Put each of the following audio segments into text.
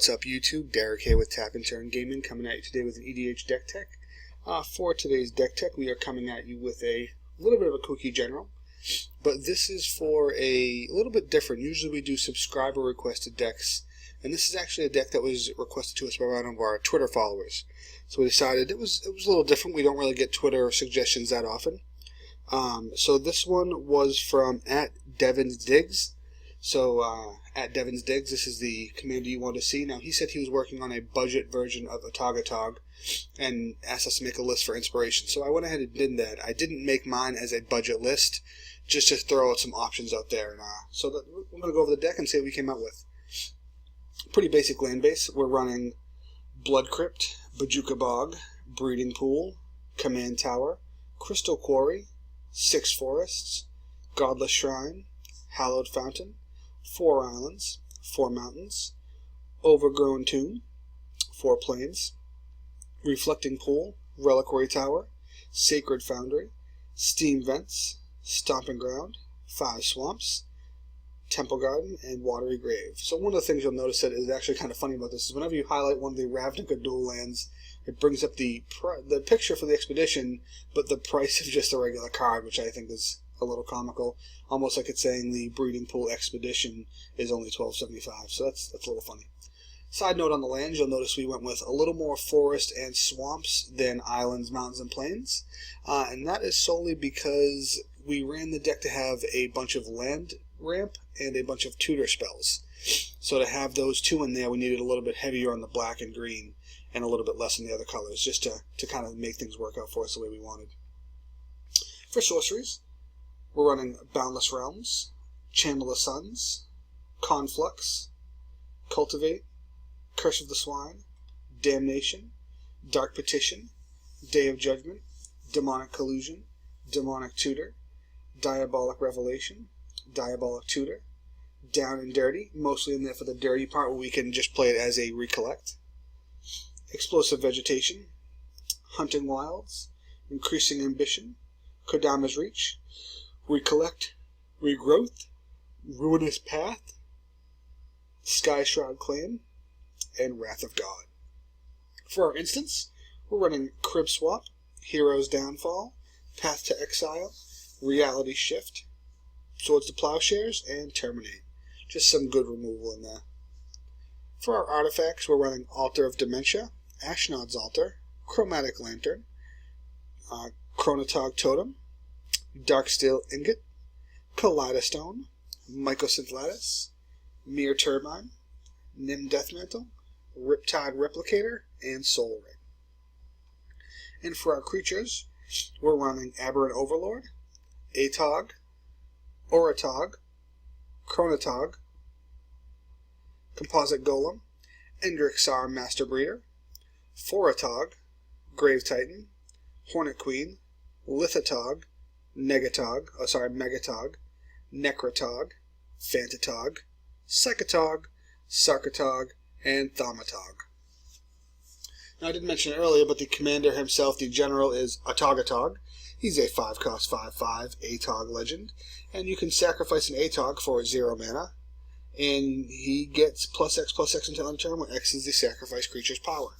What's up YouTube? Derek here with Tap and Turn Gaming, coming at you today with an EDH deck tech. For today's deck tech, we are coming at you with a little bit of a kooky general, but this is for a little bit different. Usually we do subscriber requested decks, and this is actually a deck that was requested to us by one of our Twitter followers. So we decided it was a little different. We don't really get Twitter suggestions that often. So this one was from @DevinsDiggs. So at @DevinsDiggs, this is the commander you want to see. Now he said he was working on a budget version of Atogatog and asked us to make a list for inspiration. So I went ahead and did that. I didn't make mine as a budget list, just to throw out some options out there. And so we're going to go over the deck and see what we came out with. Pretty basic land base. We're running Blood Crypt, Bajuka Bog, Breeding Pool, Command Tower, Crystal Quarry, 6 Forests, Godless Shrine, Hallowed Fountain, 4 Islands, 4 Mountains, Overgrown Tomb, 4 Plains, Reflecting Pool, Reliquary Tower, Sacred Foundry, Steam Vents, Stomping Ground, 5 Swamps, Temple Garden, and Watery Grave. So one of the things you'll notice that is actually kind of funny about this is whenever you highlight one of the Ravnica dual lands, it brings up the picture for the expedition, but the price of just a regular card, which I think is a little comical. Almost like it's saying the Breeding Pool Expedition is only $12.75, so that's a little funny. Side note on the lands, you'll notice we went with a little more forest and swamps than islands, mountains, and plains. And that is solely because we ran the deck to have a bunch of land ramp and a bunch of tutor spells. So to have those two in there, we needed a little bit heavier on the black and green and a little bit less on the other colors, just to kind of make things work out for us the way we wanted. For sorceries, we're running Boundless Realms, Channel the Suns, Conflux, Cultivate, Curse of the Swine, Damnation, Dark Petition, Day of Judgment, Demonic Collusion, Demonic Tutor, Diabolic Revelation, Diabolic Tutor, Down and Dirty, mostly in there for the dirty part where we can just play it as a recollect, Explosive Vegetation, Hunting Wilds, Increasing Ambition, Kodama's Reach, Recollect, Regrowth, Ruinous Path, Sky Shroud Claim, and Wrath of God. For our instance, we're running Crib Swap, Hero's Downfall, Path to Exile, Reality Shift, Swords to Plowshares, and Terminate. Just some good removal in there. For our artifacts, we're running Altar of Dementia, Ashnod's Altar, Chromatic Lantern, Chronotog Totem, Darksteel Ingot, Kaleidostone, Mycosynth Lattice, Mere Turbine, Nim Deathmantle, Riptide Replicator, and Soul Ring. And for our creatures, we're running Aberrant Overlord, Atog, Oratog, Chronotog, Composite Golem, Endrixar Master Breeder, Foratog, Grave Titan, Hornet Queen, Lithatog, Megatog, Necrotog, Phantatog, Psychotog, Sarkatog, and Thaumatog. Now I didn't mention it earlier, but the commander himself, the general, is Atogatog. He's a 5-cost 5/5 Atog legend, and you can sacrifice an Atog for 0 mana, and he gets +X/+X until end turn, where X is the sacrifice creature's power.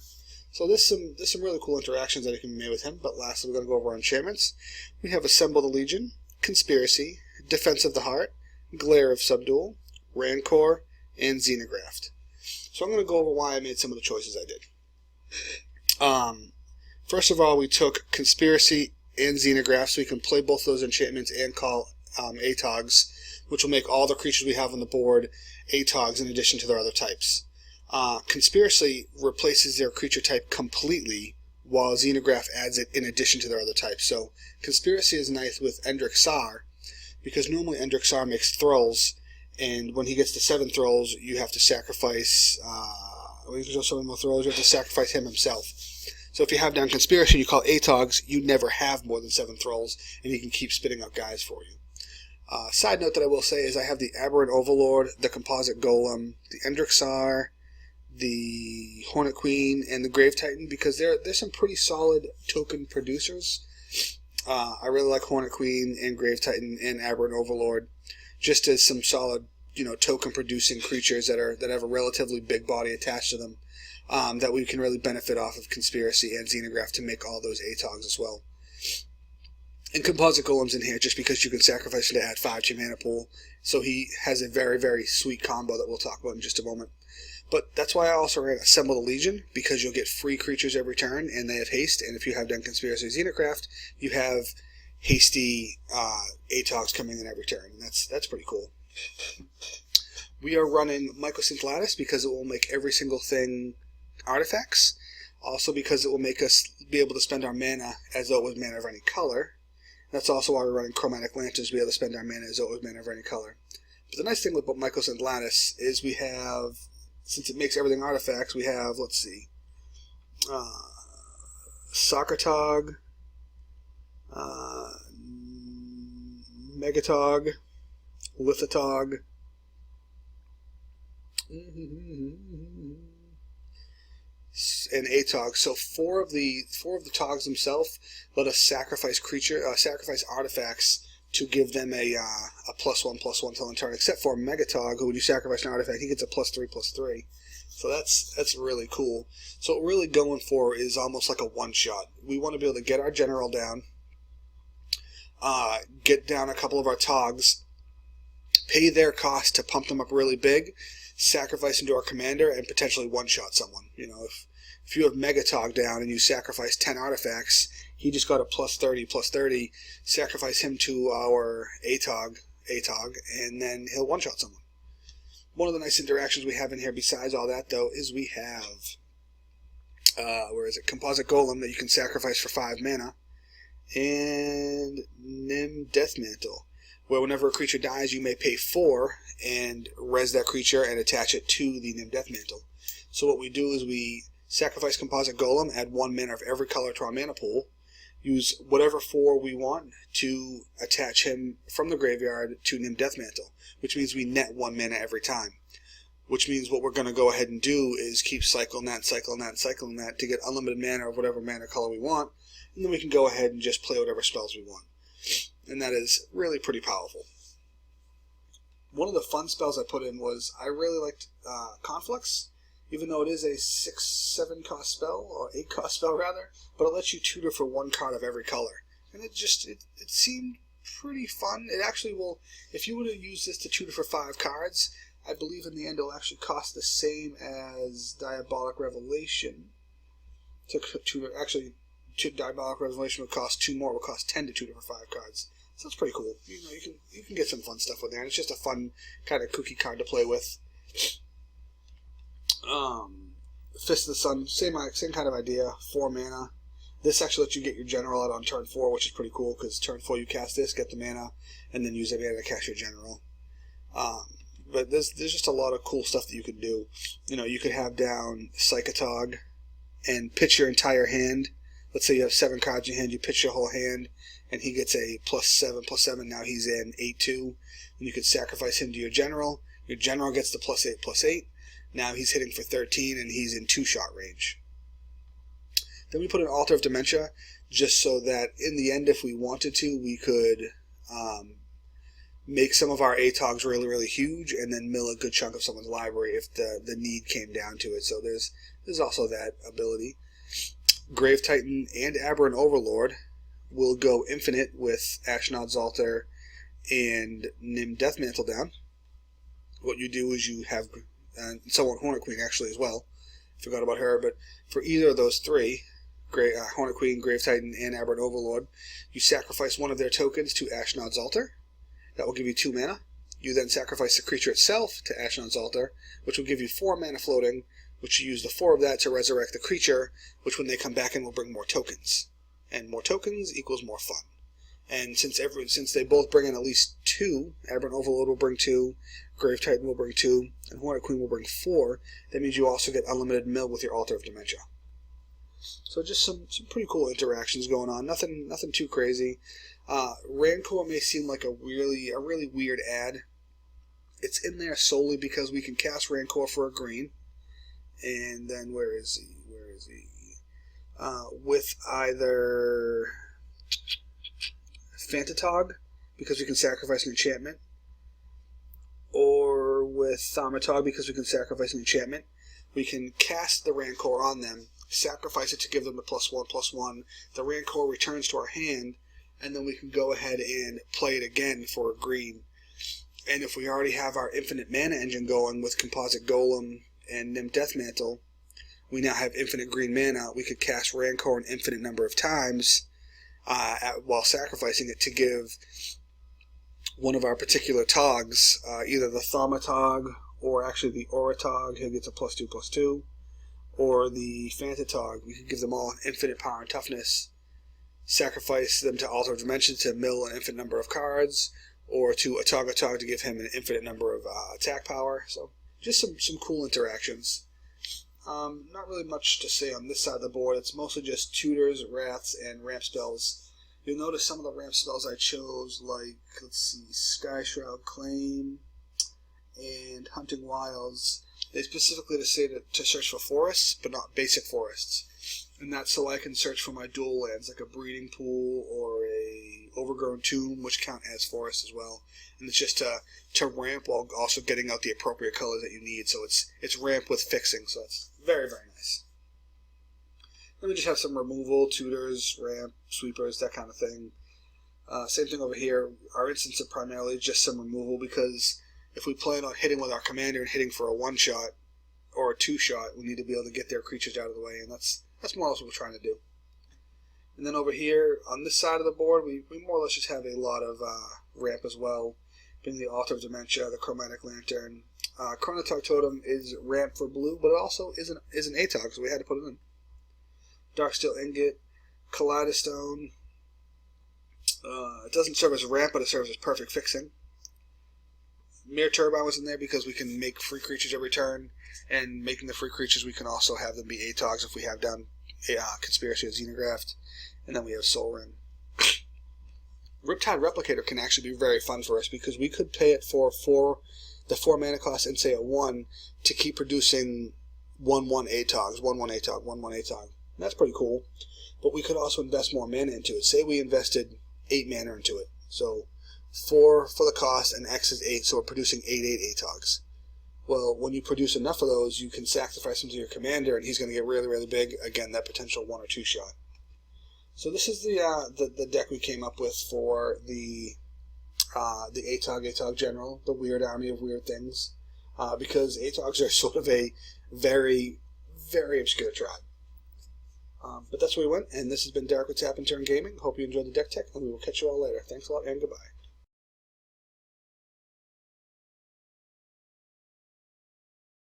So there's some really cool interactions that can be made with him, but lastly we're going to go over enchantments. We have Assemble the Legion, Conspiracy, Defense of the Heart, Glare of Subdual, Rancor, and Xenographed. So I'm going to go over why I made some of the choices I did. First of all, we took Conspiracy and Xenograph, so we can play both of those enchantments and call Atogs, which will make all the creatures we have on the board Atogs in addition to their other types. Conspiracy replaces their creature type completely, while Xenograph adds it in addition to their other types. So Conspiracy is nice with Endrixar, because normally Endrixar makes Thralls, and when he gets to 7 Thralls, you have to sacrifice, when you go 7 more Thralls, you have to sacrifice him himself. So if you have down Conspiracy, you call Atogs, you never have more than 7 Thralls, and he can keep spitting out guys for you. Side note that I will say is I have the Aberrant Overlord, the Composite Golem, the Endrixar, the Hornet Queen, and the Grave Titan, because they're some pretty solid token producers. I really like Hornet Queen and Grave Titan and Aberrant Overlord, just as some solid token producing creatures that have a relatively big body attached to them, that we can really benefit off of Conspiracy and Xenograph to make all those Atogs as well. And Composite Golem's in here just because you can sacrifice him to add 5 to your mana pool, so he has a very, very sweet combo that we'll talk about in just a moment. But that's why I also ran Assemble the Legion, because you'll get free creatures every turn, and they have haste, and if you have done Conspiracy Xenocraft, you have hasty Atogs coming in every turn, and that's pretty cool. We are running Mycosynth Lattice because it will make every single thing artifacts, also because it will make us be able to spend our mana as though it was mana of any color. That's also why we're running Chromatic Lanterns, to be able to spend our mana as though it was mana of any color. But the nice thing about Mycosynth Lattice is we have, since it makes everything artifacts, we have, let's see, Atogatog, Megatog, Lithatog, and Atog. So four of the Togs themselves let us sacrifice artifacts to give them a +1/+1 till end turn. Except for Megatog, who when you sacrifice an artifact, he gets a +3/+3. So that's really cool. So what we're really going for is almost like a one-shot. We want to be able to get our general down, get down a couple of our Togs, pay their cost to pump them up really big, sacrifice into our commander, and potentially one-shot someone. If you have Megatog down and you sacrifice 10 artifacts, he just got a +30/+30, sacrifice him to our Atog, and then he'll one-shot someone. One of the nice interactions we have in here besides all that, though, is we have, Composite Golem that you can sacrifice for 5 mana, and Nim Deathmantle, where whenever a creature dies, you may pay 4 and res that creature and attach it to the Nim Deathmantle. So what we do is we sacrifice Composite Golem, add 1 mana of every color to our mana pool, use whatever 4 we want to attach him from the graveyard to Nim Deathmantle, which means we net 1 mana every time. Which means what we're going to go ahead and do is keep cycling that to get unlimited mana of whatever mana color we want, and then we can go ahead and just play whatever spells we want. And that is really pretty powerful. One of the fun spells I put in was, I really liked Conflux, even though it is a 6/7 cost spell, or 8 cost spell rather, but it lets you tutor for 1 card of every color. And it seemed pretty fun. It actually will, if you were to use this to tutor for 5 cards, I believe in the end it'll actually cost the same as Diabolic Revelation. Diabolic Revelation would cost 2 more, it would cost 10 to tutor for 5 cards. So that's pretty cool. You can get some fun stuff with there, and it's just a fun kind of kooky card to play with. Fist of the Sun, same kind of idea, 4 mana. This actually lets you get your general out on turn 4, which is pretty cool, because turn 4 you cast this, get the mana, and then use that mana to cast your general. But there's just a lot of cool stuff that you could do. You could have down Psychotog and pitch your entire hand. Let's say you have 7 cards in your hand, you pitch your whole hand, and he gets a +7/+7, now he's in 8/2. And you could sacrifice him to your general gets the +8/+8. Now he's hitting for 13, and he's in 2-shot range. Then we put an Altar of Dementia, just so that in the end, if we wanted to, we could make some of our Atogs really, really huge, and then mill a good chunk of someone's library if the need came down to it. So there's also that ability. Grave Titan and Aberrant Overlord will go infinite with Ashnod's Altar and Nim Deathmantle down. What you do is you have, and so on Hornet Queen actually as well, forgot about her, but for either of those 3, Hornet Queen, Grave Titan, and Aberrant Overlord, you sacrifice one of their tokens to Ashnod's Altar. That will give you 2 mana. You then sacrifice the creature itself to Ashnod's Altar, which will give you 4 mana floating, which you use the 4 of that to resurrect the creature, which when they come back in will bring more tokens. And more tokens equals more fun. And since they both bring in at least 2, Aberrant Overlord will bring 2, Grave Titan will bring 2, and Hornet Queen will bring 4, that means you also get unlimited mill with your Altar of Dementia. So just some pretty cool interactions going on. Nothing too crazy. Rancor may seem like a really weird ad. It's in there solely because we can cast Rancor for a green. And then where is he? With either Fantatog, because we can sacrifice an enchantment, or with Atogatog because we can sacrifice an enchantment. We can cast the Rancor on them, sacrifice it to give them the +1/+1. The Rancor returns to our hand, and then we can go ahead and play it again for a green. And if we already have our infinite mana engine going with Composite Golem and Nim Deathmantle, we now have infinite green mana. We could cast Rancor an infinite number of times while sacrificing it to give one of our particular Togs, either the Thaumatog or actually the Oratog, who gets a +2/+2, or the Fantatog. We could give them all infinite power and toughness, sacrifice them to Altar of Dimension to mill an infinite number of cards, or to Atogatog to give him an infinite number of attack power. So just some cool interactions. Not really much to say on this side of the board. It's mostly just tutors, wraths, and ramp spells. You'll notice some of the ramp spells I chose, like, let's see, Sky Shroud Claim and Hunting Wilds. They specifically say to search for forests, but not basic forests. And that's so I can search for my dual lands, like a breeding pool or a overgrown tomb, which count as forests as well. And it's just to ramp while also getting out the appropriate colors that you need. So it's ramp with fixing, so it's very, very nice. Then we just have some removal, tutors, ramp, sweepers, that kind of thing. Same thing over here. Our instants are primarily just some removal because if we plan on hitting with our commander and hitting for a 1-shot or a 2-shot, we need to be able to get their creatures out of the way, and that's more or less what we're trying to do. And then over here, on this side of the board, we more or less just have a lot of ramp as well, being the Altar of Dementia, the Chromatic Lantern. Chronotog Totem is ramp for blue, but it also is an Atog, so we had to put it in. Darksteel Ingot, Kaleidostone. It doesn't serve as ramp, but it serves as perfect fixing. Mere Turbine was in there because we can make free creatures every turn, and making the free creatures, we can also have them be Atogs if we have down Conspiracy of Xenograph. And then we have Soul Ring. Riptide Replicator can actually be very fun for us because we could pay it for the 4 mana cost and say a 1 to keep producing 1/1 Atogs, 1/1 Atog, 1/1 Atog. And that's pretty cool. But we could also invest more mana into it. Say we invested 8 mana into it. So 4 for the cost and X is 8, so we're producing 8/8 Atogs. Well, when you produce enough of those, you can sacrifice them to your commander, and he's going to get really, really big. Again, that potential 1 or 2 shot. So this is the deck we came up with for the Atog General, the weird army of weird things, because Atogs are sort of a very, very obscure tribe. But that's where we went, and this has been Derek with Tap and Turn Gaming. Hope you enjoyed the deck tech, and we will catch you all later. Thanks a lot, and goodbye.